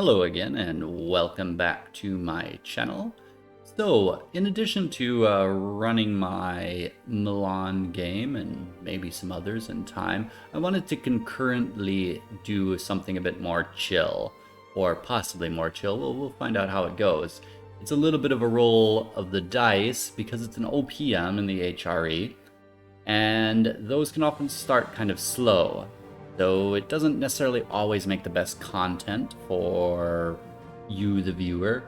Hello again and welcome back to my channel. So, in addition to running my Milan game and maybe some others in time, I wanted to concurrently do something a bit more chill, or possibly more chill. We'll find out how it goes. It's a little bit of a roll of the dice because it's an OPM in the HRE, and those can often start kind of slow. So it doesn't necessarily always make the best content for you, the viewer,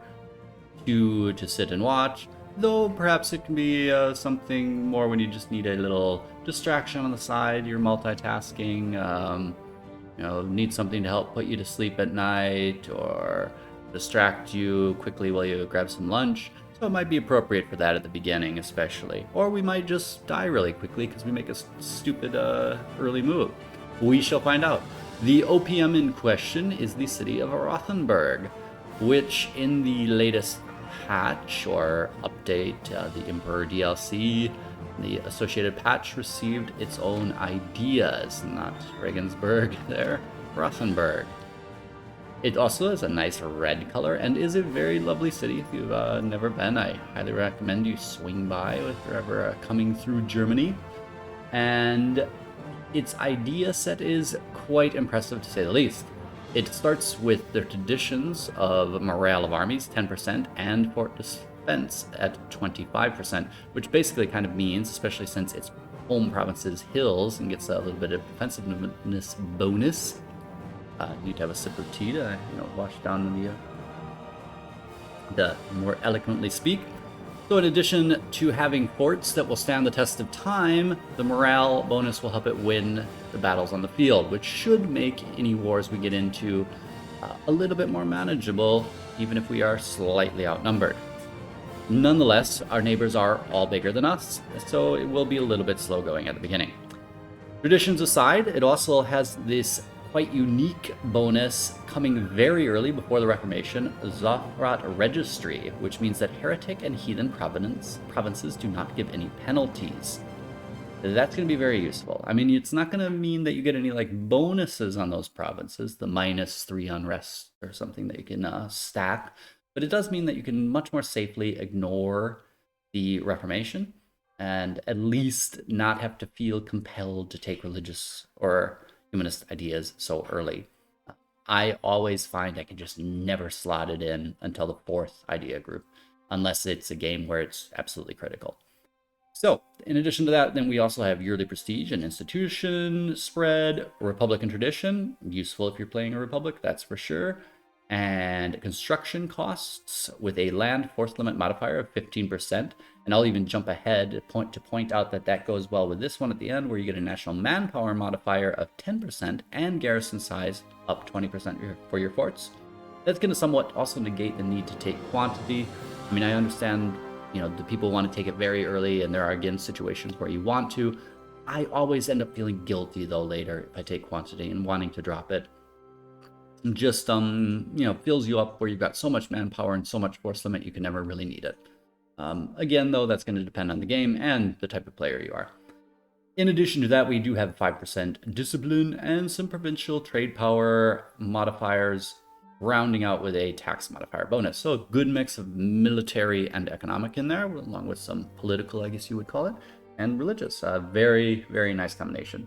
to sit and watch, though perhaps it can be something more when you just need a little distraction on the side, you're multitasking, need something to help put you to sleep at night or distract you quickly while you grab some lunch. So it might be appropriate for that at the beginning especially. Or we might just die really quickly because we make a stupid early move. We shall find out. The OPM in question is the city of Rothenburg, which in the latest patch or update, the Emperor DLC, the associated patch received its own ideas, not Regensburg there, Rothenburg. It also has a nice red color and is a very lovely city. If you've never been, I highly recommend you swing by if you're ever coming through Germany. And its idea set is quite impressive to say the least. It starts with the traditions of morale of armies, 10%, and fort defense at 25%, which basically kind of means, especially since its home province is hills and gets a little bit of defensiveness bonus. Need to have a sip of tea to, wash down the more eloquently speak. So in addition to having forts that will stand the test of time, the morale bonus will help it win the battles on the field, which should make any wars we get into a little bit more manageable, even if we are slightly outnumbered. Nonetheless, our neighbors are all bigger than us, so it will be a little bit slow going at the beginning. Traditions aside, it also has this quite unique bonus coming very early before the Reformation, Zofrat Registry, which means that heretic and heathen provinces do not give any penalties. That's going to be very useful. I mean, it's not going to mean that you get any bonuses on those provinces, the -3 unrest or something that you can stack, but it does mean that you can much more safely ignore the Reformation and at least not have to feel compelled to take religious or humanist ideas so early. I always find I can just never slot it in until the 4th idea group, unless it's a game where it's absolutely critical. So, in addition to that, then we also have yearly prestige and institution spread, Republican tradition, useful if you're playing a Republic, that's for sure, and construction costs with a land force limit modifier of 15%. And I'll even jump ahead to point out that goes well with this one at the end, where you get a national manpower modifier of 10% and garrison size up 20% for your forts. That's going to somewhat also negate the need to take quantity. I mean, I understand, the people want to take it very early, and there are, again, situations where you want to. I always end up feeling guilty, though, later if I take quantity and wanting to drop it. Just, fills you up where you've got so much manpower and so much force limit, you can never really need it. Again, though, that's going to depend on the game and the type of player you are. In addition to that, we do have 5% discipline and some provincial trade power modifiers, rounding out with a tax modifier bonus. So a good mix of military and economic in there, along with some political, I guess you would call it, and religious. Very, very nice combination.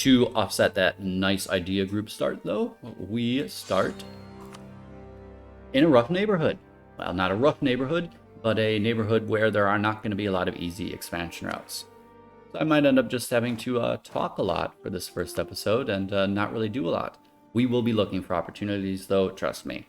To offset that nice idea group start, though, we start in a rough neighborhood. Well, not a rough neighborhood, but a neighborhood where there are not going to be a lot of easy expansion routes. So I might end up just having to talk a lot for this first episode and not really do a lot. We will be looking for opportunities, though, trust me.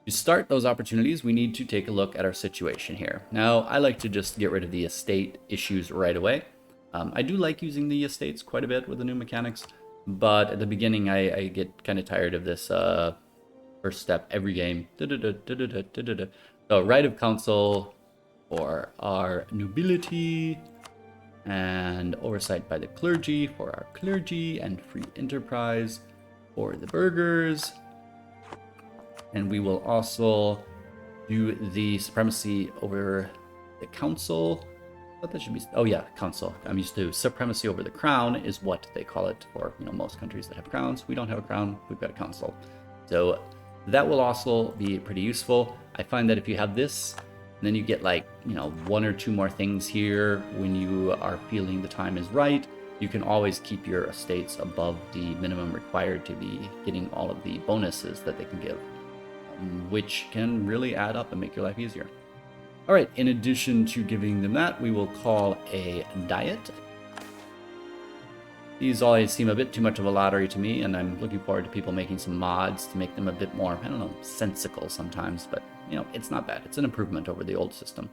To start those opportunities, we need to take a look at our situation here. Now, I like to just get rid of the estate issues right away. I do like using the estates quite a bit with the new mechanics, but at the beginning I get kind of tired of this first step every game. So right of council for our nobility, and oversight by the clergy for our clergy, and free enterprise for the burghers. And we will also do the supremacy over the council But that should be, oh yeah, council. I'm used to supremacy over the crown is what they call it for, most countries that have crowns. We don't have a crown, we've got a council. So that will also be pretty useful. I find that if you have this, then you get like, one or two more things here when you are feeling the time is right. You can always keep your estates above the minimum required to be getting all of the bonuses that they can give, which can really add up and make your life easier. All right, in addition to giving them that, we will call a diet. These always seem a bit too much of a lottery to me, and I'm looking forward to people making some mods to make them a bit more, sensical sometimes, but, it's not bad. It's an improvement over the old system.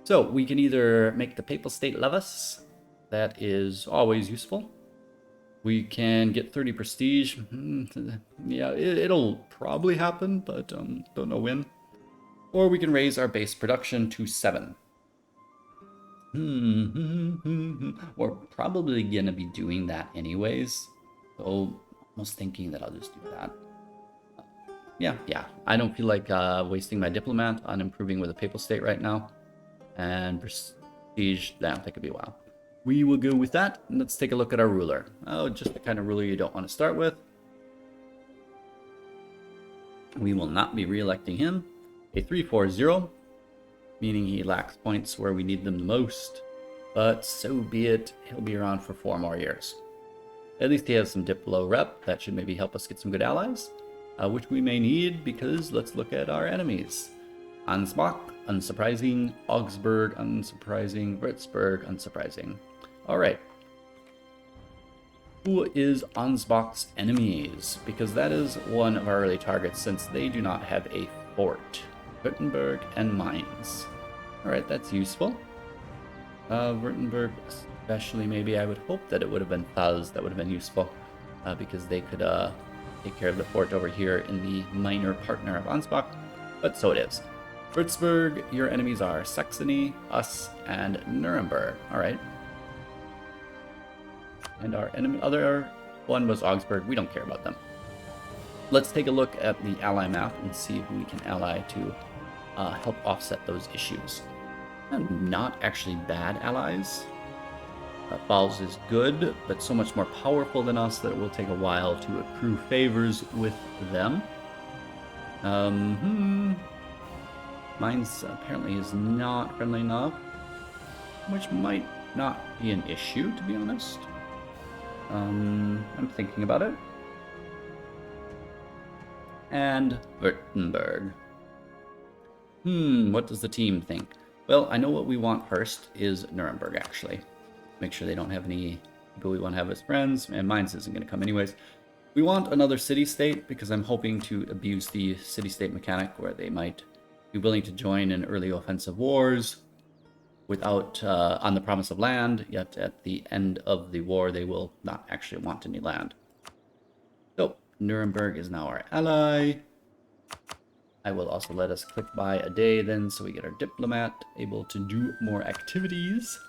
So we can either make the Papal State love us. That is always useful. We can get 30 prestige. Yeah, it'll probably happen, but don't know when. Or we can raise our base production to 7. We're probably going to be doing that anyways. So, almost thinking that I'll just do that. Yeah. I don't feel like wasting my diplomat on improving with a Papal State right now. And prestige, that could be a while. We will go with that. And let's take a look at our ruler. Oh, just the kind of ruler you don't want to start with. We will not be re-electing him. A 340, meaning he lacks points where we need them the most, but so be it. He'll be around for 4 more years. At least he has some Diplo rep. That should maybe help us get some good allies, which we may need because let's look at our enemies. Ansbach, unsurprising. Augsburg, unsurprising. Würzburg, unsurprising. All right. Who is Ansbach's enemies? Because that is one of our early targets since they do not have a fort. Rothenburg and Mainz. Alright, that's useful. Rothenburg especially, maybe I would hope that it would have been Thals that would have been useful, because they could take care of the fort over here in the minor partner of Ansbach, but so it is. Würzburg, your enemies are Saxony, us, and Nuremberg. Alright. And our other one was Augsburg. We don't care about them. Let's take a look at the ally map and see who we can ally to help offset those issues. Not actually bad allies. Pfalz is good, but so much more powerful than us that it will take a while to accrue favors with them. Mainz apparently is not friendly enough, which might not be an issue, to be honest. I'm thinking about it. And Württemberg. What does the team think? Well, I know what we want first is Nuremberg, actually. Make sure they don't have any people we want to have as friends, and Mainz isn't going to come anyways. We want another city-state because I'm hoping to abuse the city-state mechanic where they might be willing to join in early offensive wars without, on the promise of land, yet at the end of the war they will not actually want any land. So, Nuremberg is now our ally. I will also let us click by a day then so we get our diplomat able to do more activities.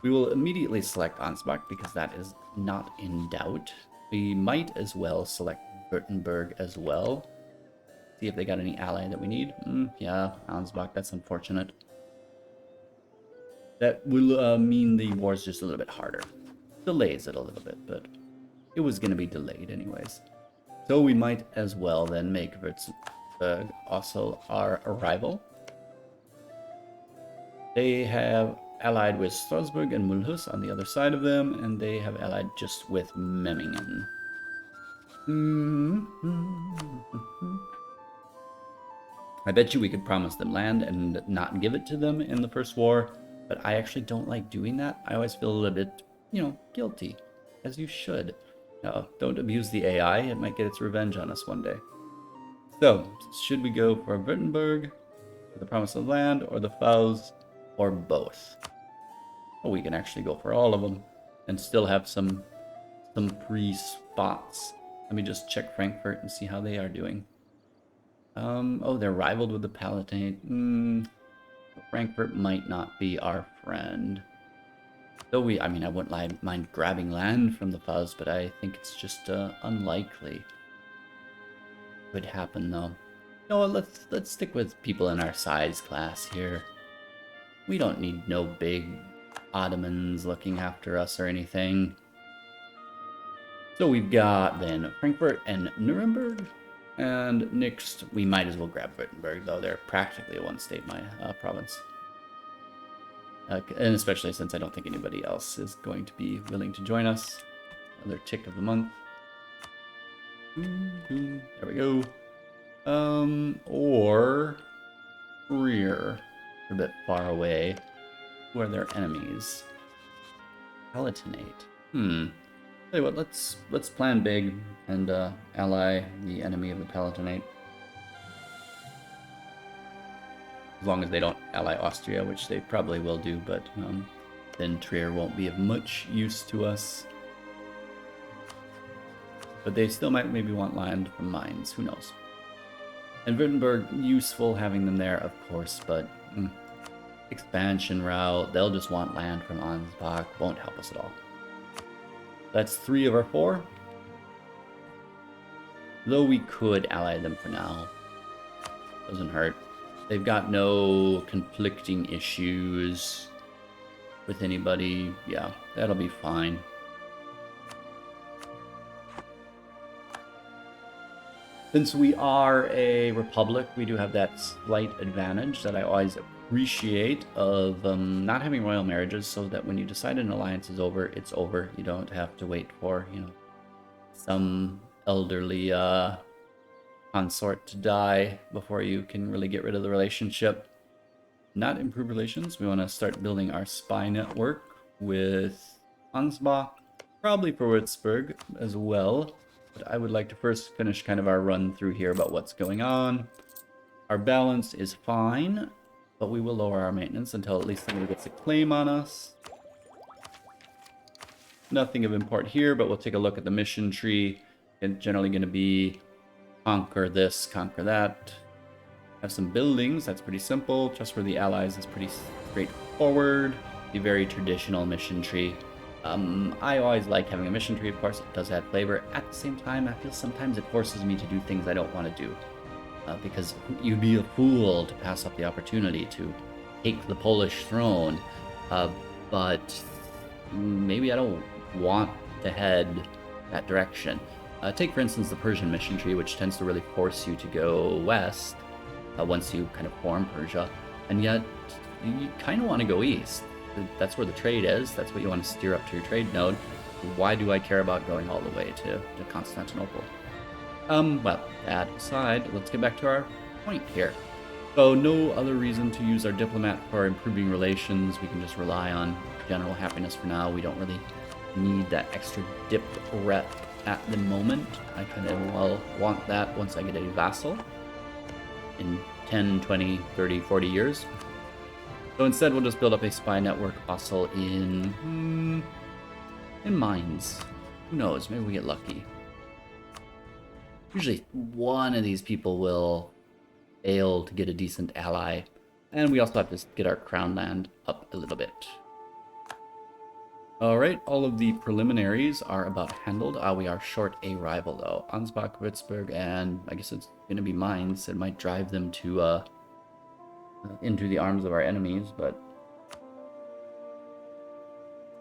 We will immediately select Ansbach because that is not in doubt. We might as well select Württemberg as well. See if they got any ally that we need. Yeah, Ansbach, that's unfortunate. That will mean the war's just a little bit harder. Delays it a little bit, but it was going to be delayed anyways. So we might as well then make Württemberg also our rival. They have allied with Strasbourg and Mulhouse on the other side of them, and they have allied just with Memmingen. I bet you we could promise them land and not give it to them in the first war, but I actually don't like doing that. I always feel a little bit, guilty, as you should. No, don't abuse the AI, it might get its revenge on us one day. So, should we go for Württemberg, for the promise of land, or the Pfalz, or both? Oh, we can actually go for all of them, and still have some free spots. Let me just check Frankfurt and see how they are doing. Oh, they're rivaled with the Palatinate. Frankfurt might not be our friend. Though I wouldn't mind grabbing land from the Pfalz, but I think it's just unlikely. Could happen though. No, let's stick with people in our size class here. We don't need no big Ottomans looking after us or anything. So we've got then Frankfurt and Nuremberg. And next, we might as well grab Rothenburg, though they're practically a one-state province. And especially since I don't think anybody else is going to be willing to join us. Another tick of the month. There we go. Or Rear, a bit far away. Who are their enemies? Palatinate. Tell you what, let's plan big and ally the enemy of the Palatinate. As long as they don't ally Austria, which they probably will do, but then Trier won't be of much use to us. But they still might maybe want land from mines, who knows. And Württemberg, useful having them there, of course, but expansion route, they'll just want land from Ansbach, won't help us at all. That's 3 of our 4. Though we could ally them for now. Doesn't hurt. They've got no conflicting issues with anybody. Yeah, that'll be fine. Since we are a republic, we do have that slight advantage that I always appreciate of not having royal marriages, so that when you decide an alliance is over, it's over. You don't have to wait for, some elderly consort to die before you can really get rid of the relationship. Not improve relations. We want to start building our spy network with Ansbach, probably for Würzburg as well. But I would like to first finish kind of our run through here about what's going on. Our balance is fine, but we will lower our maintenance until at least somebody gets a claim on us. Nothing of import here, but we'll take a look at the mission tree. It's generally going to be conquer this, conquer that. Have some buildings, that's pretty simple. Just for the allies is pretty straightforward. The very traditional mission tree. I always like having a mission tree, of course, it does add flavor. At the same time, I feel sometimes it forces me to do things I don't want to do. Because you'd be a fool to pass up the opportunity to take the Polish throne. But maybe I don't want to head that direction. Take, for instance, the Persian mission tree, which tends to really force you to go west once you kind of form Persia. And yet, you kind of want to go east. That's where the trade is. That's what you want to steer up to your trade node. Why do I care about going all the way to Constantinople? Well, that aside, let's get back to our point here. So no other reason to use our diplomat for improving relations. We can just rely on general happiness for now. We don't really need that extra dip rep at the moment. I kind of want that once I get a vassal in 10, 20, 30, 40 years. So instead, we'll just build up a spy network vassal in mines. Who knows? Maybe we get lucky. Usually one of these people will fail to get a decent ally. And we also have to get our crown land up a little bit. Alright, all of the preliminaries are about handled. We are short a rival though. Ansbach, Würzburg, and I guess it's going to be mines. It might drive them to into the arms of our enemies, but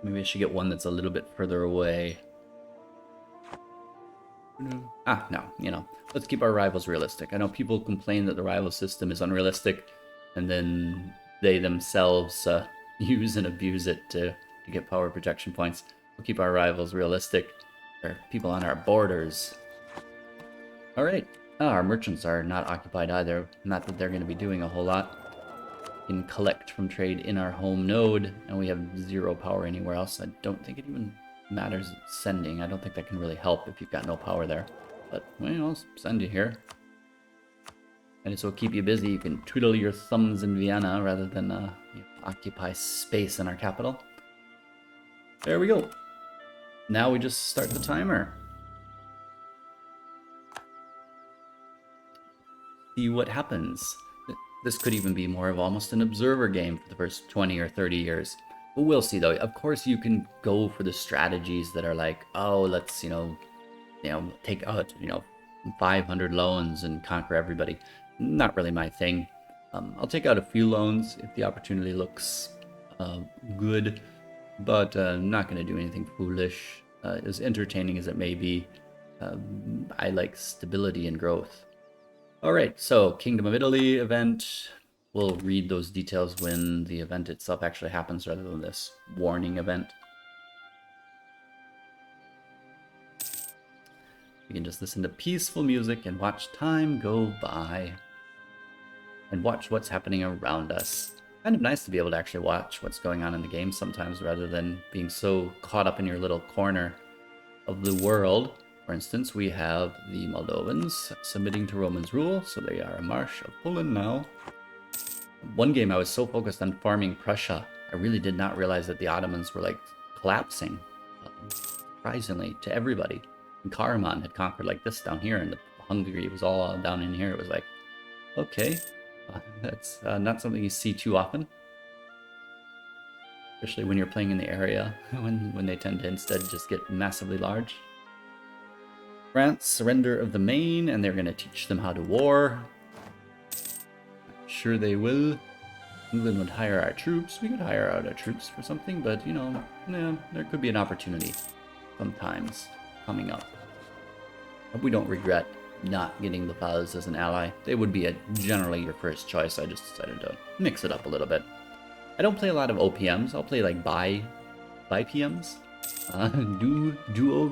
maybe I should get one that's a little bit further away. No, let's keep our rivals realistic. I know people complain that the rival system is unrealistic, and then they themselves use and abuse it to get power projection points. We'll keep our rivals realistic. There are people on our borders. Alright, our merchants are not occupied either. Not that they're going to be doing a whole lot. We can collect from trade in our home node, and we have 0 power anywhere else. I don't think it even matters sending. I don't think that can really help if you've got no power there. But, I'll send you here. And this will keep you busy. You can twiddle your thumbs in Vienna rather than occupy space in our capital. There we go. Now we just start the timer. See what happens. This could even be more of almost an observer game for the first 20 or 30 years. But we'll see though. Of course you can go for the strategies that are like, oh, let's, take out, 500 loans and conquer everybody. Not really my thing. I'll take out a few loans if the opportunity looks good, but I'm not going to do anything foolish. As entertaining as it may be, I like stability and growth. All right, so Kingdom of Italy event. We'll read those details when the event itself actually happens rather than this warning event. We can just listen to peaceful music and watch time go by. And watch what's happening around us. Kind of nice to be able to actually watch what's going on in the game sometimes rather than being so caught up in your little corner of the world. For instance, we have the Moldovans submitting to Romans' rule, so they are a marsh of Poland now. One game I was so focused on farming Prussia, I really did not realize that the Ottomans were like collapsing, surprisingly, to everybody. And Karaman had conquered like this down here, and Hungary was all down in here. It was like, okay, that's not something you see too often. Especially when you're playing in the area, when they tend to instead just get massively large. France, surrender of the Main, and they're going to teach them how to war. I'm sure they will. England would hire our troops. We could hire out our troops for something, but, you know, yeah, there could be an opportunity sometimes coming up. Hope we don't regret not getting the Paz as an ally. They would be generally your first choice. I just decided to mix it up a little bit. I don't play a lot of OPMs. I'll play like by PMs. Duo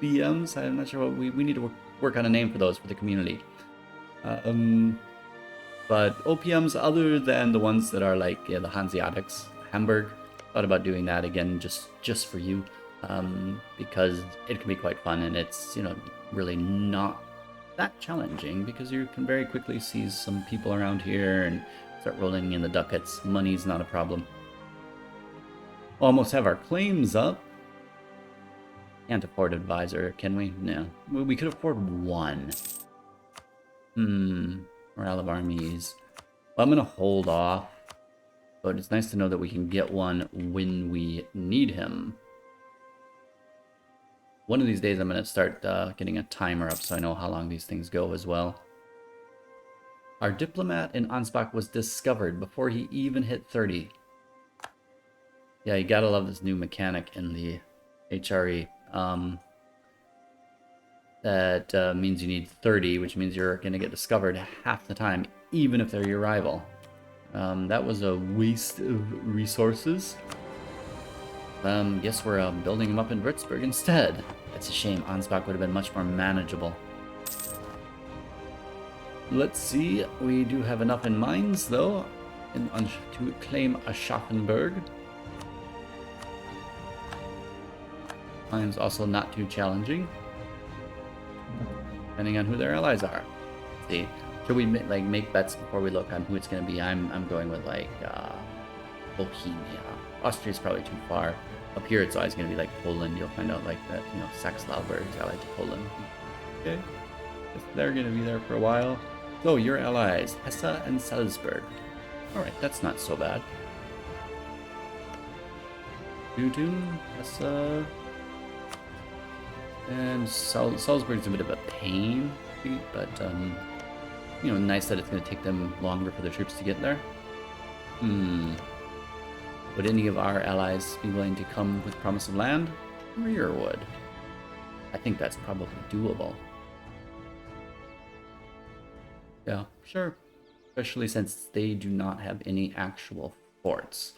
BMs. I'm not sure what we need to work on a name for those for the community. But OPMs other than the ones that are like the Hanseatics, Hamburg, thought about doing that again just for you, because it can be quite fun and it's, you know, really not that challenging because you can very quickly see some people around here and start rolling in the ducats. Money's not a problem. Almost have our claims up. Can't afford advisor, can we? No. We could afford one. Morale of armies. Well, I'm going to hold off. But it's nice to know that we can get one when we need him. One of these days I'm going to start getting a timer up so I know how long these things go as well. Our diplomat in Ansbach was discovered before he even hit 30. Yeah, you gotta love this new mechanic in the HRE. That means you need 30, which means you're going to get discovered half the time, even if they're your rival. That was a waste of resources. Guess we're building them up in Würzburg instead. That's a shame. Ansbach would have been much more manageable. Let's see. We do have enough in mines, though, to claim Aschaffenburg. Mines also not too challenging, depending on who their allies are. Let's see. Should we make bets before we look on who it's going to be? I'm going with like Bohemia. Austria's probably too far. Up here it's always going to be like Poland. You'll find out like that, you know, Saxe-Lauberg is allied to Poland. Okay, guess they're going to be there for a while. So your allies, Hesse and Salzburg. All right, that's not so bad. Dutun, Hesse, and Salzburg's a bit of a pain, but you know, nice that it's going to take them longer for the troops to get there. Would any of our allies be willing to come with promise of land? Rear would. I think that's probably doable. Yeah, sure. Especially since they do not have any actual forts.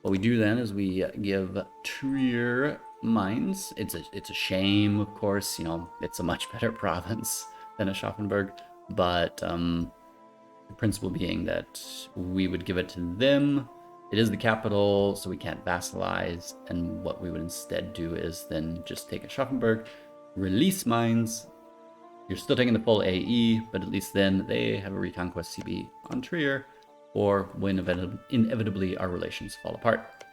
What we do then is we give Trier mines. It's a shame, of course. You know, it's a much better province than Aschaffenburg. But the principle being that we would give it to them. It is the capital, so we can't vassalize. And what we would instead do is then just take Aschaffenburg, release mines. You're still taking the full AE, but at least then they have a reconquest CB on Trier, or when inevitably our relations fall apart.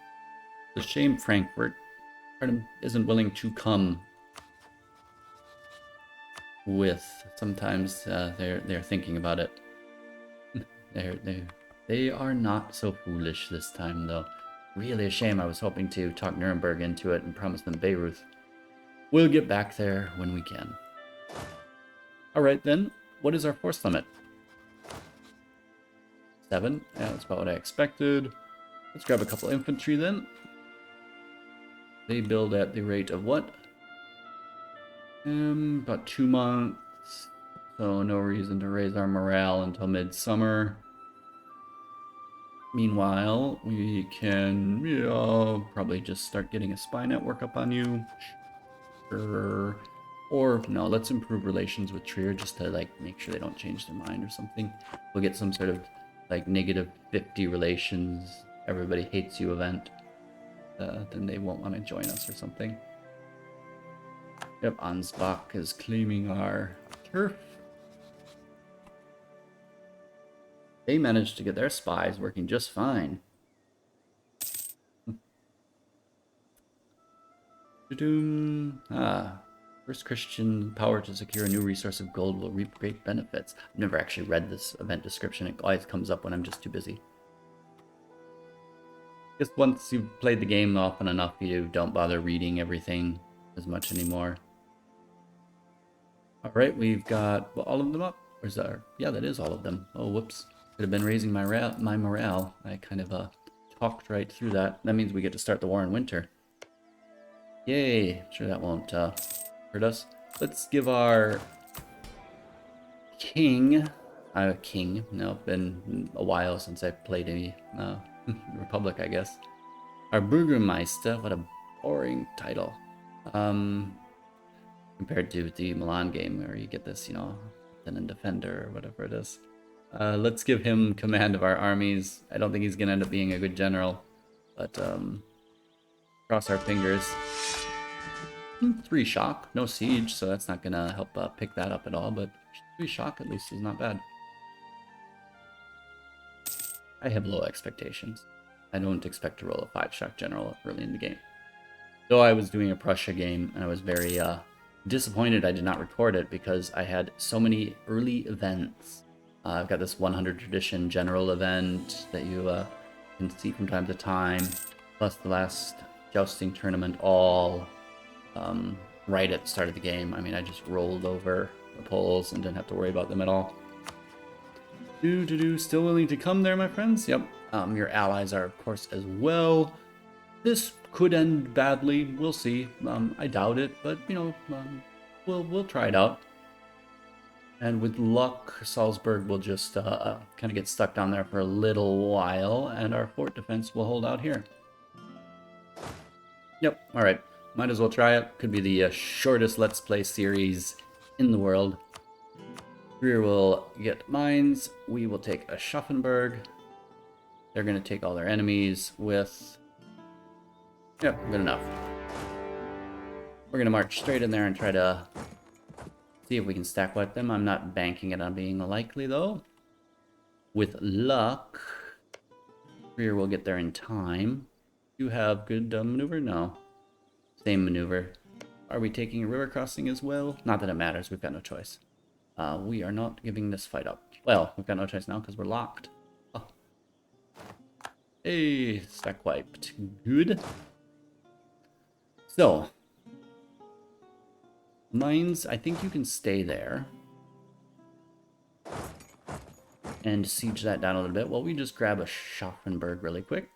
It's a shame Frankfurt isn't willing to come with. Sometimes they're thinking about it. They are not so foolish this time, though. Really a shame. I was hoping to talk Nuremberg into it and promise them Bayreuth. We'll get back there when we can. All right, then. What is our force limit? 7. Yeah, that's about what I expected. Let's grab a couple infantry then. They build at the rate of what? About 2 months. So no reason to raise our morale until midsummer. Meanwhile, we can, probably just start getting a spy network up on you. Sure. Or, no, let's improve relations with Trier just to, like, make sure they don't change their mind or something. We'll get some sort of, like, -50 relations, everybody hates you event. Then they won't want to join us or something. Yep, Ansbach is claiming our turf. They managed to get their spies working just fine. First Christian power to secure a new resource of gold will reap great benefits. I've never actually read this event description. It always comes up when I'm just too busy. Just once you've played the game often enough, you don't bother reading everything as much anymore. Alright, we've got all of them up. Where's that? Yeah, that is all of them. Oh, whoops. Could have been raising my morale. I kind of talked right through that. That means we get to start the war in winter. Yay! Sure that won't hurt us. Let's give our king... No, been a while since I played any Republic, I guess. Our Bürgermeister, what a boring title. Compared to the Milan game where you get this, then a defender or whatever it is. Let's give him command of our armies. I don't think he's going to end up being a good general, but cross our fingers. 3 shock, no siege, so that's not going to help pick that up at all, but 3 shock at least is not bad. I have low expectations. I don't expect to roll a 5 shock general early in the game. Though I was doing a Prussia game, and I was very disappointed I did not record it because I had so many early events. I've got this 100 tradition general event that you can see from time to time, plus the last jousting tournament all right at the start of the game. I mean, I just rolled over the Poles and didn't have to worry about them at all. Still willing to come there, my friends? Yep. Your allies are, of course, as well. This could end badly. We'll see. I doubt it, but, we'll try it out. And with luck, Salzburg will just kind of get stuck down there for a little while, and our fort defense will hold out here. Yep, alright. Might as well try it. Could be the shortest Let's Play series in the world. Rear will get mines. We will take Aschaffenburg. They're going to take all their enemies with... Yep, good enough. We're going to march straight in there and try to see if we can stack wipe them. I'm not banking it on being likely, though. With luck, Rear will get there in time. You have good maneuver? No. Same maneuver. Are we taking a river crossing as well? Not that it matters. We've got no choice. We are not giving this fight up. Well, we've got no choice now because we're locked. Oh. Hey, stack wiped. Good. So, mines, I think you can stay there. And siege that down a little bit. Well, we just grab a Schaffenburg really quick.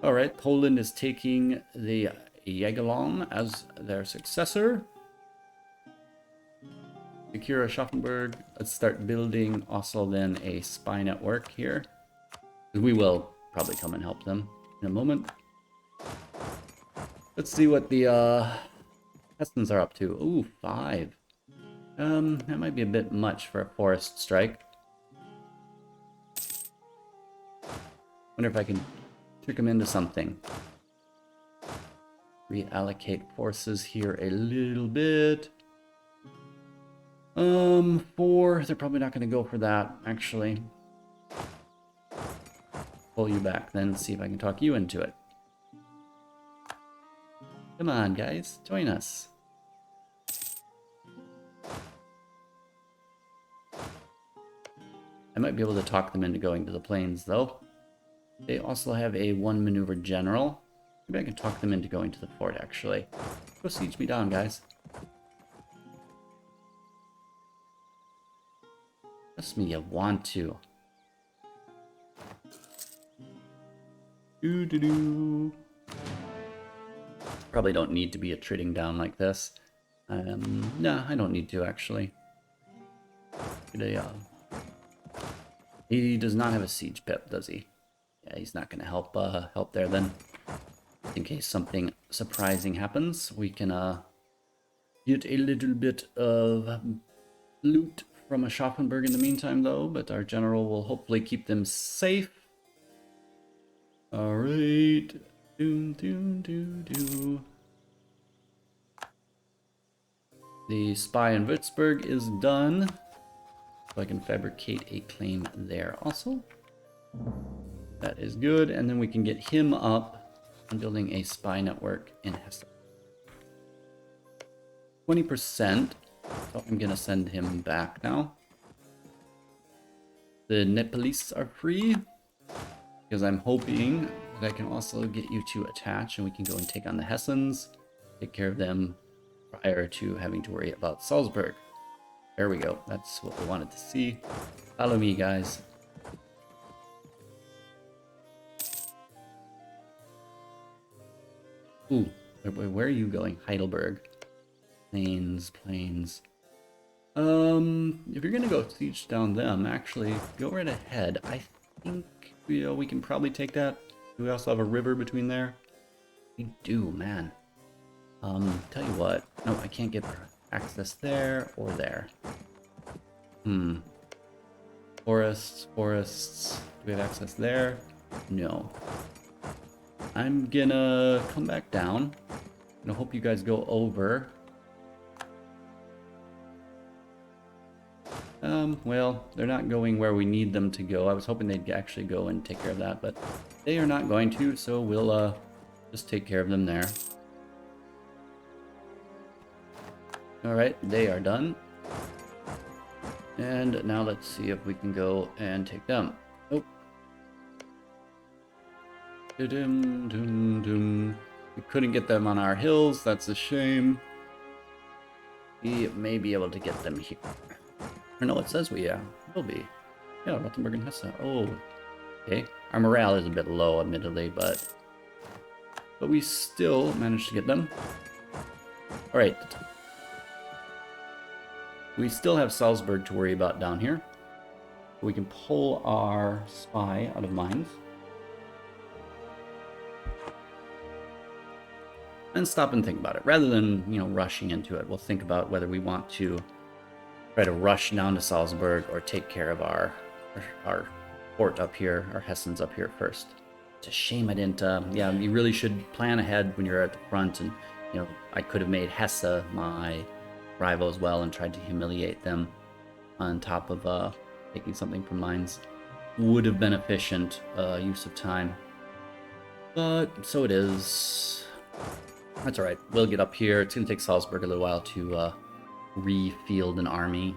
Alright, Poland is taking the Jagiellon as their successor. Secure Aschaffenburg. Let's start building also then a spy network here. We will probably come and help them in a moment. Let's see what the Hessens are up to. Ooh, 5. That might be a bit much for a forest strike. Wonder if I can trick them into something. Reallocate forces here a little bit. 4. They're probably not going to go for that, actually. Pull you back then, see if I can talk you into it. Come on, guys, join us. I might be able to talk them into going to the plains, though. They also have a 1 maneuver general. Maybe I can talk them into going to the fort, actually. Go siege me down, guys. Trust me, you want to. Doo-doo-doo. Probably don't need to be attriting down like this. No, I don't need to, actually. He does not have a siege pip, does he? Yeah, he's not going to help there then. In case something surprising happens, we can get a little bit of loot from Aschaffenburg in the meantime, though, but our general will hopefully keep them safe. Alright. Doom, doom, doom, doom. The spy in Würzburg is done. So I can fabricate a claim there also. That is good, and then we can get him up on building a spy network in Hesse. 20%. So I'm gonna send him back now. The Nepalese are free, because I'm hoping that I can also get you to attach and we can go and take on the Hessens, take care of them prior to having to worry about Salzburg. There we go. That's what we wanted to see. Follow me, guys. Ooh, where are you going? Heidelberg. Plains. If you're gonna go siege down them, actually, go right ahead. I think we can probably take that. Do we also have a river between there? We do, man. Tell you what. No, I can't get access there or there. Forests. Do we have access there? No. I'm gonna come back down. I hope you guys go over. Well, they're not going where we need them to go. I was hoping they'd actually go and take care of that, but they are not going to, so we'll, just take care of them there. Alright, they are done. And now let's see if we can go and take them. Oh. We couldn't get them on our hills, that's a shame. We may be able to get them here. Or no, it says we will be. Yeah, Rothenburg and Hesse. Oh, okay. Our morale is a bit low, admittedly, but we still managed to get them. All right. We still have Salzburg to worry about down here. We can pull our spy out of mines. And stop and think about it. Rather than, rushing into it, we'll think about whether we want to try to rush down to Salzburg or take care of our fort up here, our Hessens up here first. It's a shame I didn't, yeah, you really should plan ahead when you're at the front, and, I could have made Hesse my rival as well and tried to humiliate them on top of taking something from mines. Would have been efficient use of time. But so it is. That's alright, we'll get up here. It's going to take Salzburg a little while to refield an army.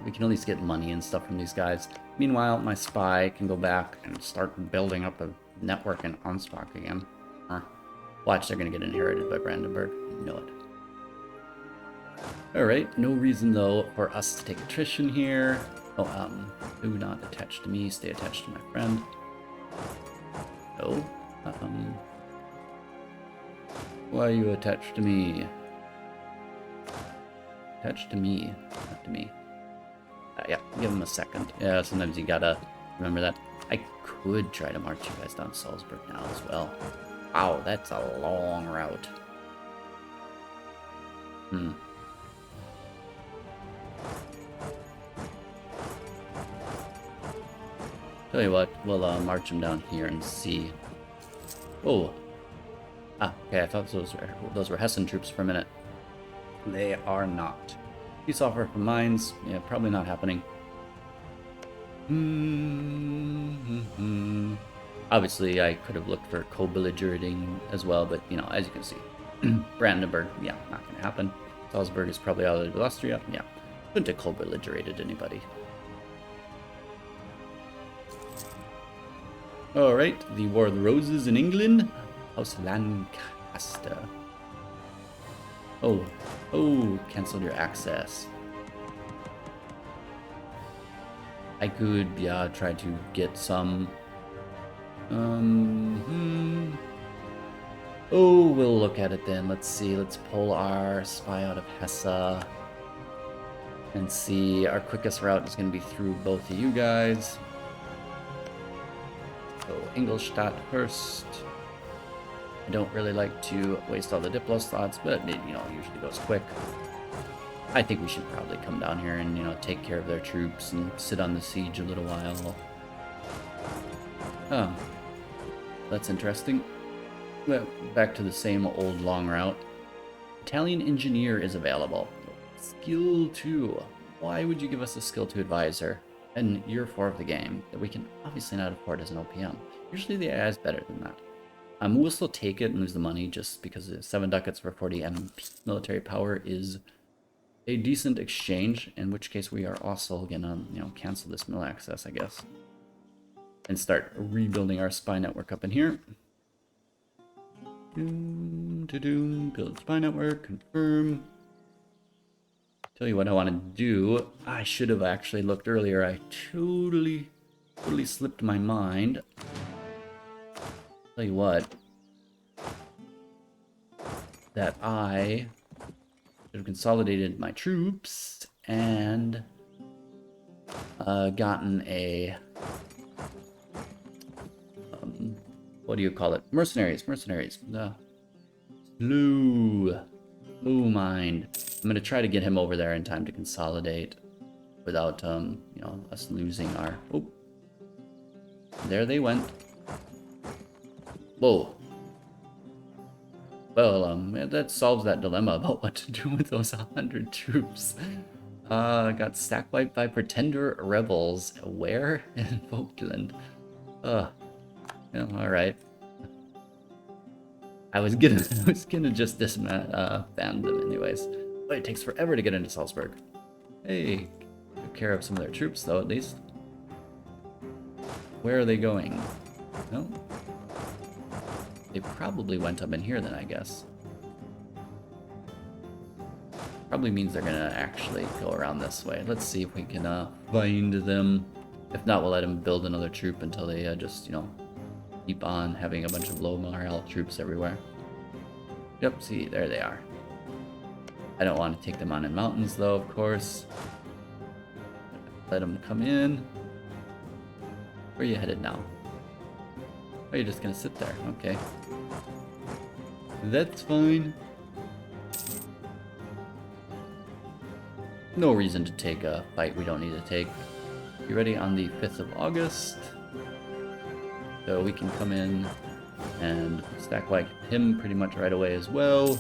We can at least get money and stuff from these guys. Meanwhile, my spy can go back and start building up a network in Ansbach again. Watch, they're going to get inherited by Brandenburg. You know it. Alright, no reason though for us to take attrition here. Oh, do not attach to me, stay attached to my friend. No. Why are you attached to me? Attached to me, not to me. Yeah, give him a second. Yeah, sometimes you gotta remember that. I could try to march you guys down Salzburg now as well. Wow, that's a long route. Tell you what, we'll march him down here and see. Oh. Ah, okay, I thought those were Hessen troops for a minute. They are not. Peace offer from mines. Yeah, probably not happening. Obviously, I could have looked for co-belligerating as well, but, as you can see, Brandenburg, yeah, not going to happen. Salzburg is probably out of Austria. Yeah, couldn't have co-belligerated anybody. Alright, the War of the Roses in England. House Lancaster. Oh, canceled your access. I could, yeah, try to get some. Oh, we'll look at it then. Let's see. Let's pull our spy out of Hesse and see. Our quickest route is going to be through both of you guys. So Ingolstadt first. I don't really like to waste all the Diplo slots, but it, you know, usually goes quick. I think we should probably come down here and, you know, take care of their troops and sit on the siege a little while. Oh, that's interesting. Well, back to the same old long route. Italian engineer is available. Skill 2. Why would you give us a skill 2 advisor in year 4 of the game that we can obviously not afford as an OPM? Usually the AI is better than that. We'll still take it and lose the money just because 7 ducats for 40 MP military power is a decent exchange, in which case we are also gonna, you know, cancel this mill access, I guess, and start rebuilding our spy network up in here. Build spy network, confirm. Tell you what I want to do. I should have actually looked earlier. I totally slipped my mind. Tell you what, that I should have consolidated my troops and gotten a what do you call it? Mercenaries. No. Slow mind. I'm gonna try to get him over there in time to consolidate without you know, us losing our. Oh, there they went. Whoa. Well, that solves that dilemma about what to do with those 100 troops. Got stack wiped by pretender rebels. Where? In Falkland. Yeah, all right. I was gonna just ban them anyways. But it takes forever to get into Salzburg. Hey, took care of some of their troops though, at least. Where are they going? No. They probably went up in here then, I guess. Probably means they're gonna actually go around this way. Let's see if we can find them. If not, we'll let them build another troop until they just, you know, keep on having a bunch of low morale troops everywhere. Yep, see, there they are. I don't want to take them on in mountains though, of course. Let them come in. Where are you headed now? Oh, you're just gonna sit there. Okay. That's fine. No reason to take a fight we don't need to take. You ready on the 5th of August? So we can come in and stack wipe him pretty much right away as well.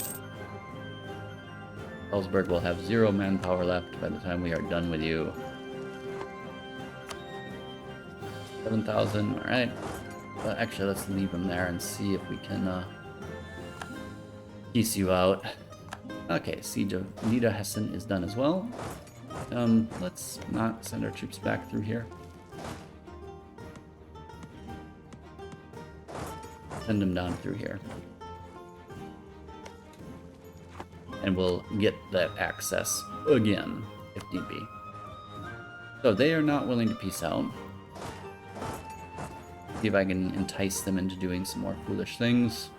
Salzburg will have 0 manpower left by the time we are done with you. 7,000, alright. But actually, let's leave him there and see if we can piece you out. Okay, siege of Niederhessen is done as well. Let's not send our troops back through here. Send them down through here. And we'll get that access again, if need be. So they are not willing to peace out. See if I can entice them into doing some more foolish things.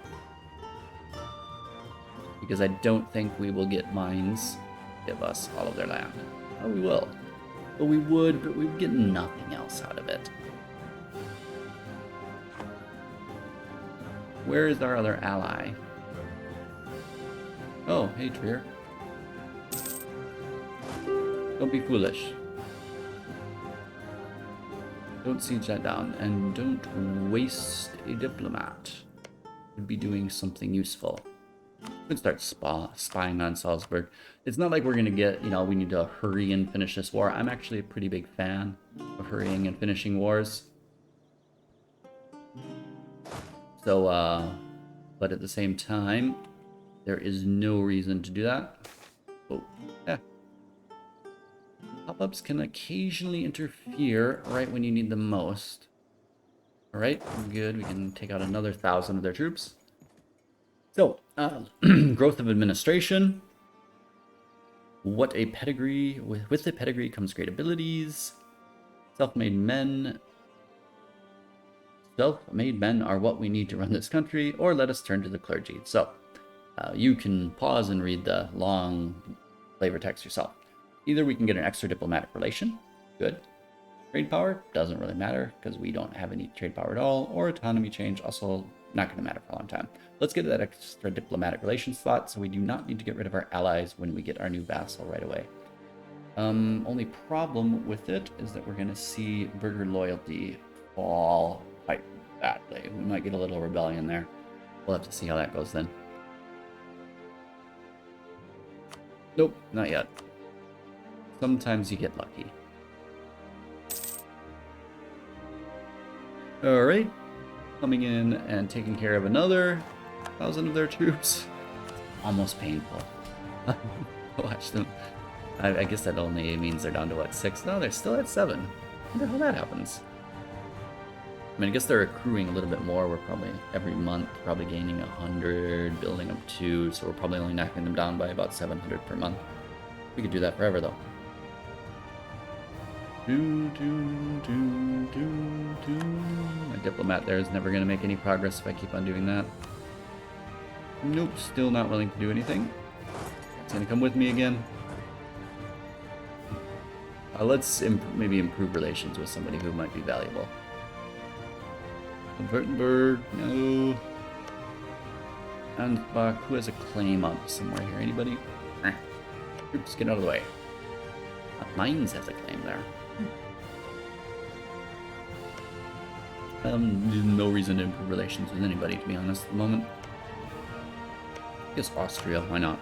Because I don't think we will get mines give us all of their land. Oh, we will. Well, we would, but we'd get nothing else out of it. Where is our other ally? Oh, hey, Trier. Don't be foolish. Don't siege that down, and don't waste a diplomat. Would be doing something useful. We can start spying on Salzburg. It's not like we're gonna get, you know, we need to hurry and finish this war. I'm actually a pretty big fan of hurrying and finishing wars. So, but at the same time, there is no reason to do that. Oh, yeah. Pop-ups can occasionally interfere right when you need them most. Alright, good. We can take out another 1,000 of their troops. So, growth of administration. What a pedigree. With the pedigree comes great abilities. Self-made men. Self-made men are what we need to run this country, or let us turn to the clergy. So, you can pause and read the long flavor text yourself. Either we can get an extra diplomatic relation, good. Trade power, doesn't really matter, because we don't have any trade power at all, or autonomy change, also not going to matter for a long time. Let's get that extra diplomatic relations slot, so we do not need to get rid of our allies when we get our new vassal right away. Only problem with it is that we're going to see burgher loyalty fall quite badly. We might get a little rebellion there. We'll have to see how that goes then. Nope, not yet. Sometimes you get lucky. Alright. Coming in and taking care of another 1,000 of their troops. Almost painful. Watch them. I guess that only means they're down to what, 6? No, they're still at 7. I wonder how that happens. I mean, I guess they're accruing a little bit more. We're probably every month probably gaining 100, building up 2, so we're probably only knocking them down by about 700 per month. We could do that forever though. My diplomat there is never going to make any progress if I keep on doing that. Nope, still not willing to do anything. It's going to come with me again. Let's maybe improve relations with somebody who might be valuable. Rothenburg, no. And who has a claim up somewhere here? Anybody? Oops, get out of the way. Mainz has a claim there. No reason to improve relations with anybody, to be honest, at the moment. I guess Austria, why not?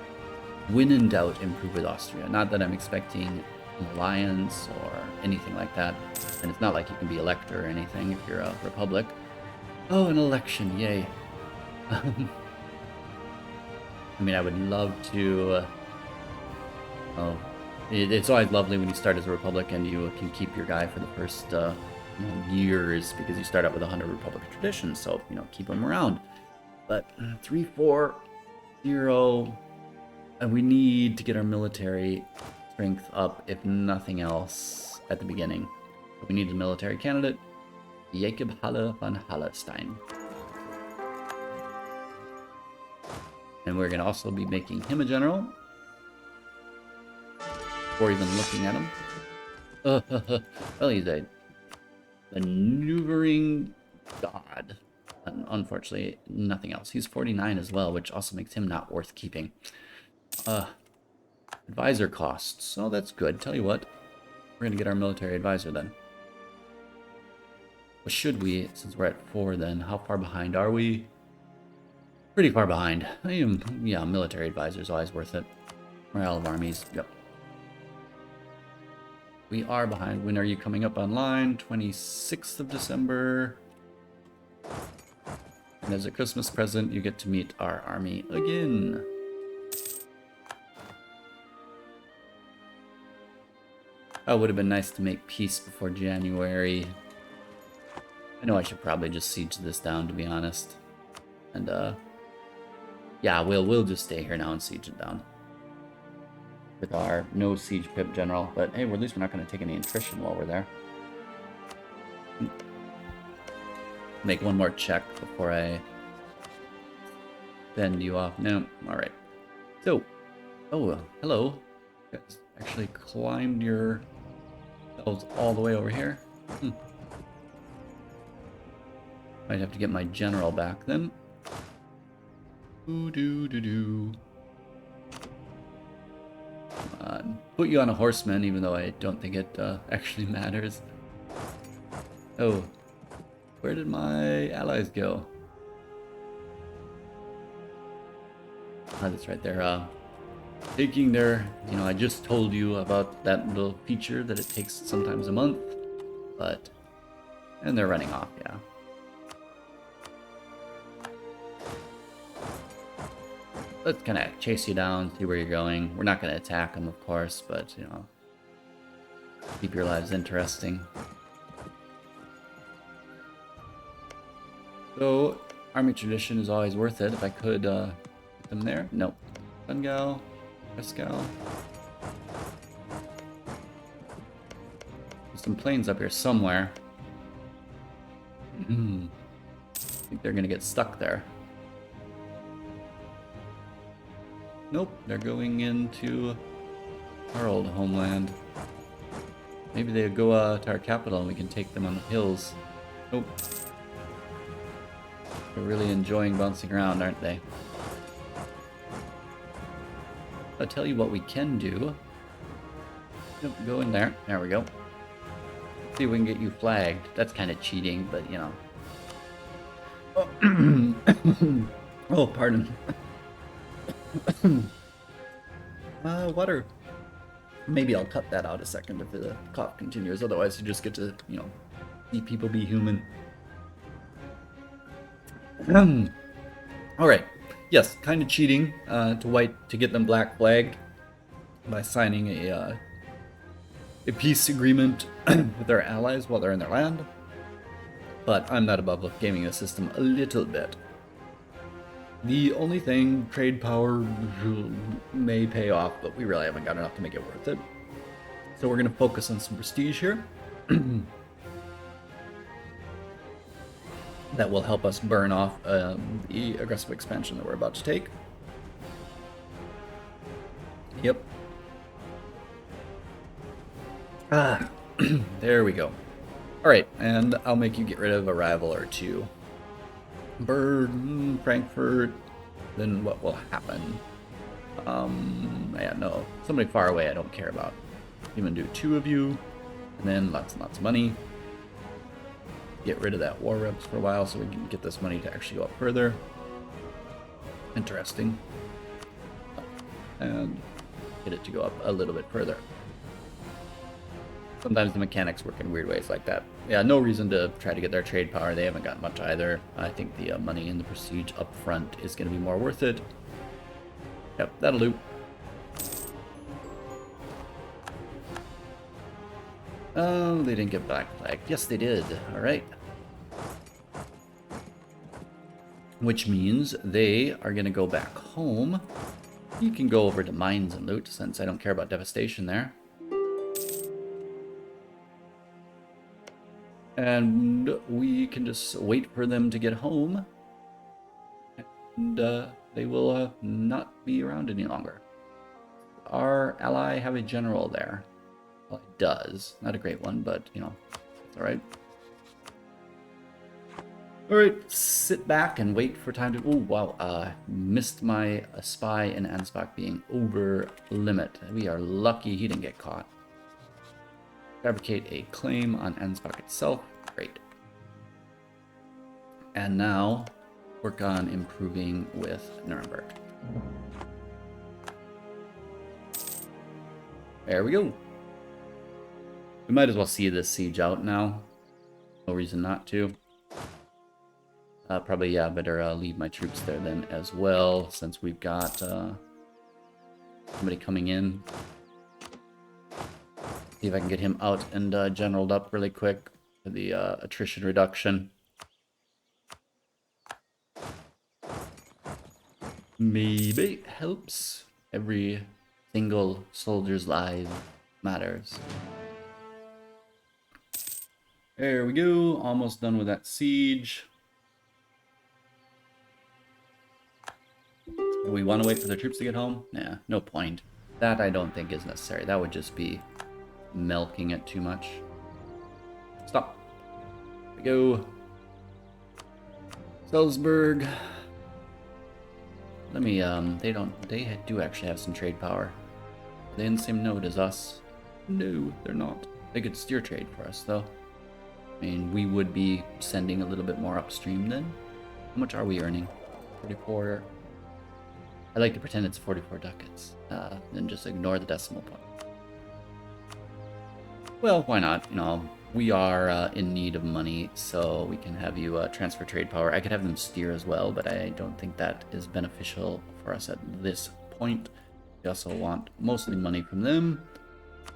When in doubt, improve with Austria. Not that I'm expecting an alliance or anything like that. And it's not like you can be elector or anything if you're a republic. Oh, an election, yay. I mean, I would love to... it's always lovely when you start as a republic and you can keep your guy for the first years, because you start out with 100 republic traditions, so, keep them around. But 3, 4, 0, and we need to get our military strength up, if nothing else, at the beginning. But we need a military candidate, Jacob Halle von Hallestein. And we're going to also be making him a general, before even looking at him. Well, he's a maneuvering god. And unfortunately, nothing else. He's 49 as well, which also makes him not worth keeping. Advisor costs. So that's good. Tell you what, we're going to get our military advisor then. Well, should we, since we're at 4 then, how far behind are we? Pretty far behind. Yeah, military advisor is always worth it. Morale of armies, yep. We are behind. When are you coming up online? 26th of December. And as a Christmas present, you get to meet our army again. Oh, it would have been nice to make peace before January. I know I should probably just siege this down, to be honest. And, yeah, we'll just stay here now and siege it down. With our no siege pip general, but hey, at least we're not going to take any attrition while we're there. Make one more check before I send you off. No, alright. So, hello. You guys actually climbed yourselves all the way over here. Might have to get my general back then. Put you on a horseman, even though I don't think it actually matters. Oh, where did my allies go? Oh, that's right there. Taking their, I just told you about that little feature that it takes sometimes a month, and they're running off, yeah. Let's kind of chase you down, see where you're going. We're not going to attack them, of course, but, keep your lives interesting. So, army tradition is always worth it. If I could put them there. Nope. Sungal, Escal. some planes up here somewhere. I think they're gonna get stuck there. Nope, they're going into our old homeland. Maybe they go to our capital and we can take them on the hills. Nope. They're really enjoying bouncing around, aren't they? I'll tell you what we can do. Yep, go in there. There we go. See if we can get you flagged. That's kind of cheating, but you know. Oh, pardon. Water. Maybe I'll cut that out a second if the cough continues. Otherwise, you just get to, you know, see people be human. All right. Yes, kind of cheating to get them black flagged by signing a peace agreement with their allies while they're in their land. But I'm not above gaming the system a little bit. The only thing, trade power may pay off, but we really haven't got enough to make it worth it. So we're going to focus on some prestige here. That will help us burn off the aggressive expansion that we're about to take. Yep. There we go. Alright, and I'll make you get rid of a rival or two. Frankfurt, then what will happen? Yeah, no. Somebody far away I don't care about. Even do 2 of you, and then lots and lots of money. Get rid of that war reps for a while so we can get this money to actually go up further. Interesting. And get it to go up a little bit further. Sometimes the mechanics work in weird ways like that. Yeah, no reason to try to get their trade power. They haven't got much either. I think the money in the prestige up front is going to be more worth it. Yep, that'll do. Oh, they didn't get black flagged. Yes, they did. All right. Which means they are going to go back home. You can go over to mines and loot, since I don't care about devastation there. And we can just wait for them to get home. And they will not be around any longer. Our ally have a general there. Well, it does. Not a great one, but, you know, it's alright. Alright, sit back and wait for time to... Oh, wow. Missed my spy and Ansbach being over limit. We are lucky he didn't get caught. Fabricate a claim on Ansbach itself. Great. And now, work on improving with Nuremberg. There we go. We might as well see this siege out now. No reason not to. Probably, yeah, better leave my troops there then as well, since we've got somebody coming in. See if I can get him out and generaled up really quick for the attrition reduction. Maybe it helps. Every single soldier's life matters. There we go. Almost done with that siege. Do we want to wait for the troops to get home? Nah, no point. That I don't think is necessary. That would just be milking it too much. Stop. There we go. Salzburg. Let me, they do actually have some trade power. Are they in the same node as us? No, they're not. They could steer trade for us, though. I mean, we would be sending a little bit more upstream then. How much are we earning? 44. I like to pretend it's 44 ducats, then just ignore the decimal point. Well, why not? You know, we are in need of money, so we can have you transfer trade power. I could have them steer as well, but I don't think that is beneficial for us at this point. We also want mostly money from them,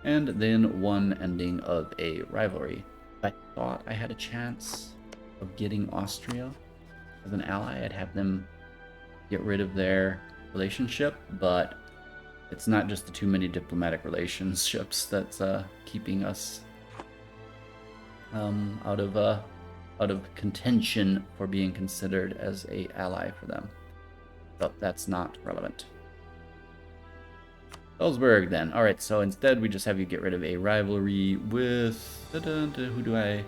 and then one ending of a rivalry. If I thought I had a chance of getting Austria as an ally, I'd have them get rid of their relationship, but it's not just the too many diplomatic relationships that's keeping us out of contention for being considered as a ally for them. But that's not relevant. Salzburg, then. Alright, so instead we just have you get rid of a rivalry with... Who do I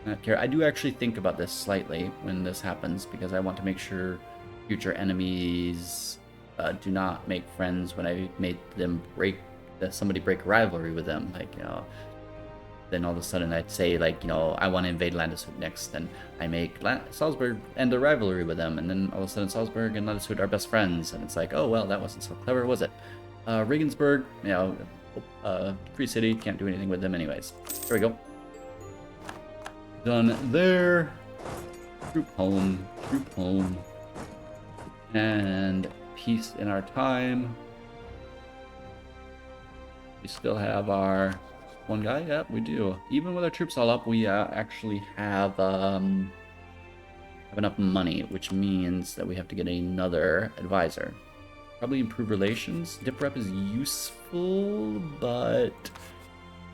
not care? I do actually think about this slightly when this happens, because I want to make sure future enemies do not make friends when I made them somebody break a rivalry with them. Like, you know, then all of a sudden I'd say, like, you know, I want to invade Landeshut next, then I make Salzburg end a rivalry with them, and then all of a sudden Salzburg and Landeshut are best friends, and it's like, oh, well, that wasn't so clever, was it? Regensburg, you know, free city, can't do anything with them anyways. There we go. Done there. Troop home, and peace in our time. We still have our one guy? Yep, we do. Even with our troops all up, we actually have enough money, which means that we have to get another advisor. Probably improve relations. Dip rep is useful, but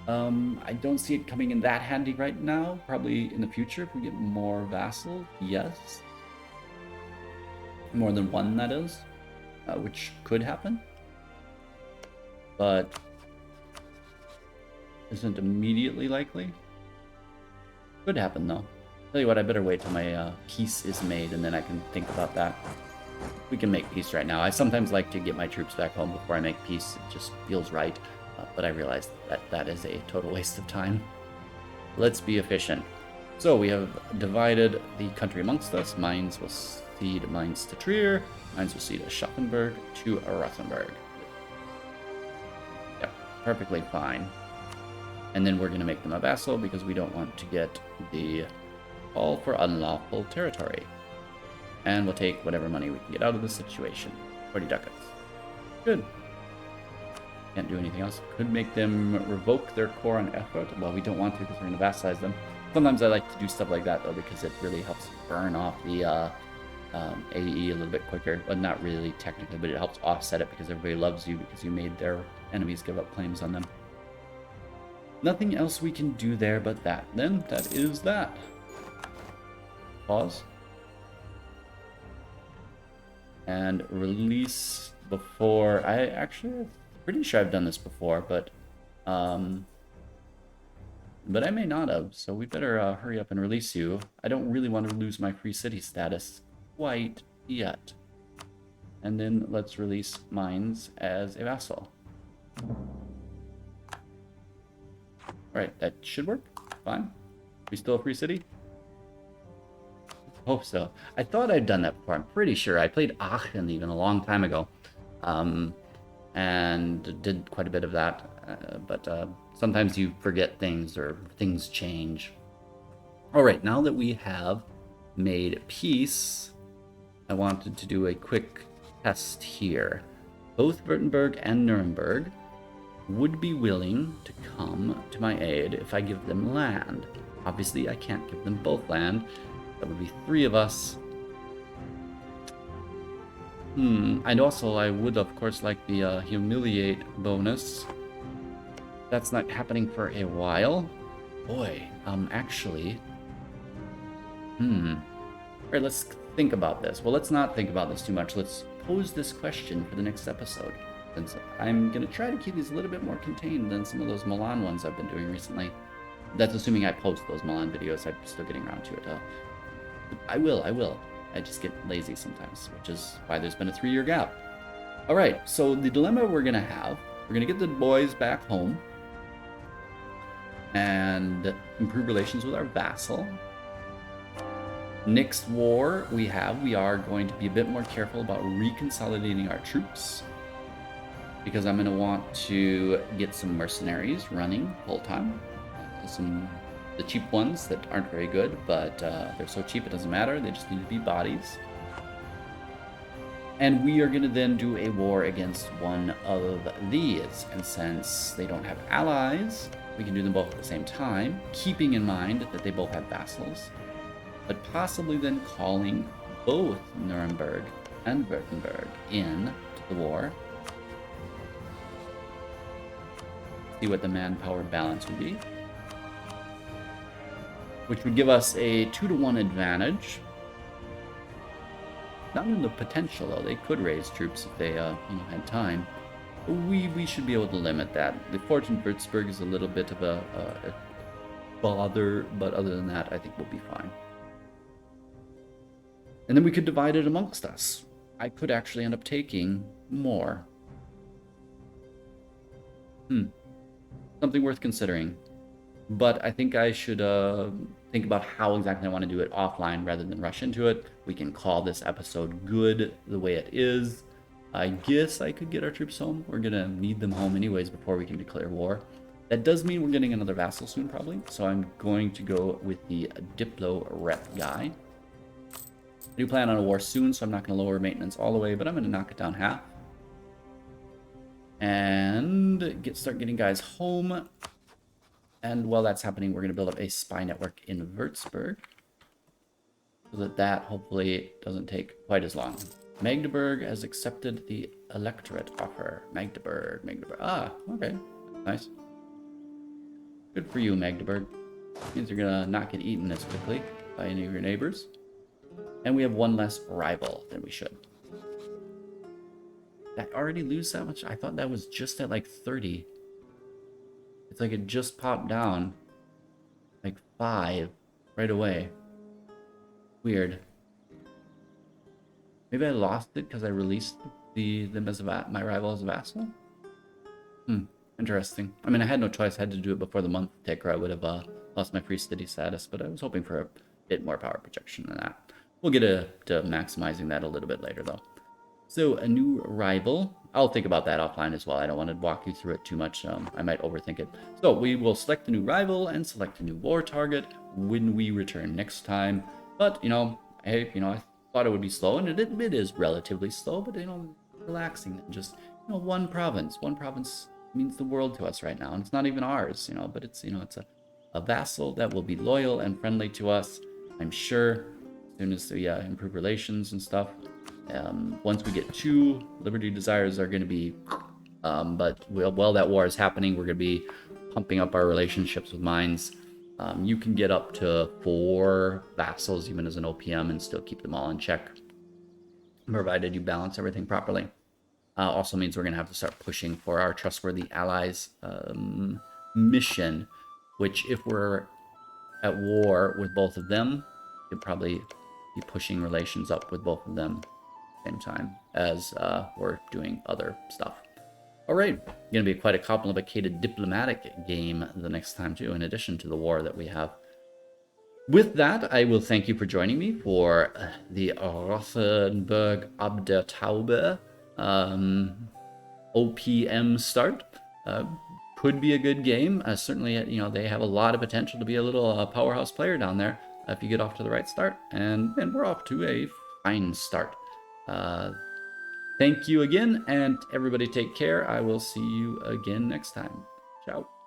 I don't see it coming in that handy right now. Probably in the future if we get more vassals, yes. More than one, that is, which could happen. But isn't immediately likely. Could happen though. Tell you what, I better wait till my peace is made and then I can think about that. We can make peace right now. I sometimes like to get my troops back home before I make peace. It just feels right. But I realize that that is a total waste of time. Let's be efficient. So we have divided the country amongst us. Mainz will cede Mainz to Trier. Mainz will cede Aschaffenburg to Rothenburg. Yep, perfectly fine. And then we're going to make them a vassal because we don't want to get the call for unlawful territory. And we'll take whatever money we can get out of the situation. 40 ducats. Good. Can't do anything else. Could make them revoke their core on effort. Well, we don't want to because we're going to vassalize them. Sometimes I like to do stuff like that, though, because it really helps burn off the AE a little bit quicker. Well, not really technically, but it helps offset it because everybody loves you because you made their enemies give up claims on them. Nothing else we can do there but that. Then, that is that. Pause. And release before... I'm pretty sure I've done this before, but I may not have, so we better hurry up and release you. I don't really want to lose my free city status quite yet. And then let's release Mainz as a vassal. Alright, that should work. Fine. We still a free city? Hope so. I thought I'd done that before. I'm pretty sure. I played Aachen even a long time ago. And did quite a bit of that. But sometimes you forget things or things change. Alright, now that we have made peace, I wanted to do a quick test here. Both Rothenburg and Nuremberg would be willing to come to my aid if I give them land. Obviously, I can't give them both land. That would be 3 of us. And also, I would, of course, like the humiliate bonus. That's not happening for a while. Boy, actually... Alright, let's think about this. Well, let's not think about this too much. Let's pose this question for the next episode. Since I'm going to try to keep these a little bit more contained than some of those Milan ones I've been doing recently. That's assuming I post those Milan videos. I'm still getting around to it. I will. I just get lazy sometimes, which is why there's been a 3-year gap. Alright, so the dilemma we're going to have, we're going to get the boys back home and improve relations with our vassal. Next war we are going to be a bit more careful about reconsolidating our troops, because I'm going to want to get some mercenaries running full-time. The cheap ones that aren't very good, but they're so cheap it doesn't matter. They just need to be bodies. And we are going to then do a war against one of these. And since they don't have allies, we can do them both at the same time, keeping in mind that they both have vassals, but possibly then calling both Nuremberg and Rothenburg in to the war. See what the manpower balance would be. which would give us a 2-to-1 advantage. Not in the potential, though. They could raise troops if they had time. But we should be able to limit that. The fort in Würzburg is a little bit of a bother, but other than that, I think we'll be fine. And then we could divide it amongst us. I could actually end up taking more. Something worth considering. But I think I should think about how exactly I want to do it offline rather than rush into it. We can call this episode good the way it is. I guess I could get our troops home. We're going to need them home anyways before we can declare war. That does mean we're getting another vassal soon, probably. So I'm going to go with the Diplo rep guy. I do plan on a war soon, so I'm not going to lower maintenance all the way, but I'm going to knock it down half. And start getting guys home. And while that's happening, we're going to build up a spy network in Würzburg, so that hopefully doesn't take quite as long. Magdeburg has accepted the electorate offer. Magdeburg. Ah, okay. Nice. Good for you, Magdeburg. Means you're going to not get eaten as quickly by any of your neighbors. And we have one less rival than we should. Did I already lose that much? I thought that was just at like 30. It's like it just popped down like 5 right away. Weird. Maybe I lost it because I released them as my rival as a vassal? Interesting. I mean, I had no choice. I had to do it before the month tick, or I would have lost my free city status, but I was hoping for a bit more power projection than that. We'll get to maximizing that a little bit later, though. So, a new rival. I'll think about that offline as well. I don't want to walk you through it too much. I might overthink it. So, we will select a new rival and select a new war target when we return next time. But, hey, I thought it would be slow, and it is relatively slow, but, relaxing. Just, one province. One province means the world to us right now, and it's not even ours, but it's, it's a vassal that will be loyal and friendly to us, I'm sure, as soon as we improve relations and stuff. Once we get 2, Liberty Desires are going to be, but while that war is happening, we're going to be pumping up our relationships with mines. You can get up to 4 vassals even as an OPM and still keep them all in check, provided you balance everything properly. Also means we're going to have to start pushing for our Trustworthy Allies mission, which if we're at war with both of them, you'd probably be pushing relations up with both of them same time as we're doing other stuff. All right, going to be quite a complicated diplomatic game the next time too, in addition to the war that we have. With that, I will thank you for joining me for the Rothenburg ab der Taube OPM start. Could be a good game. Certainly, they have a lot of potential to be a little powerhouse player down there if you get off to the right start. And we're off to a fine start. Thank you again, and everybody take care. I will see you again next time. Ciao.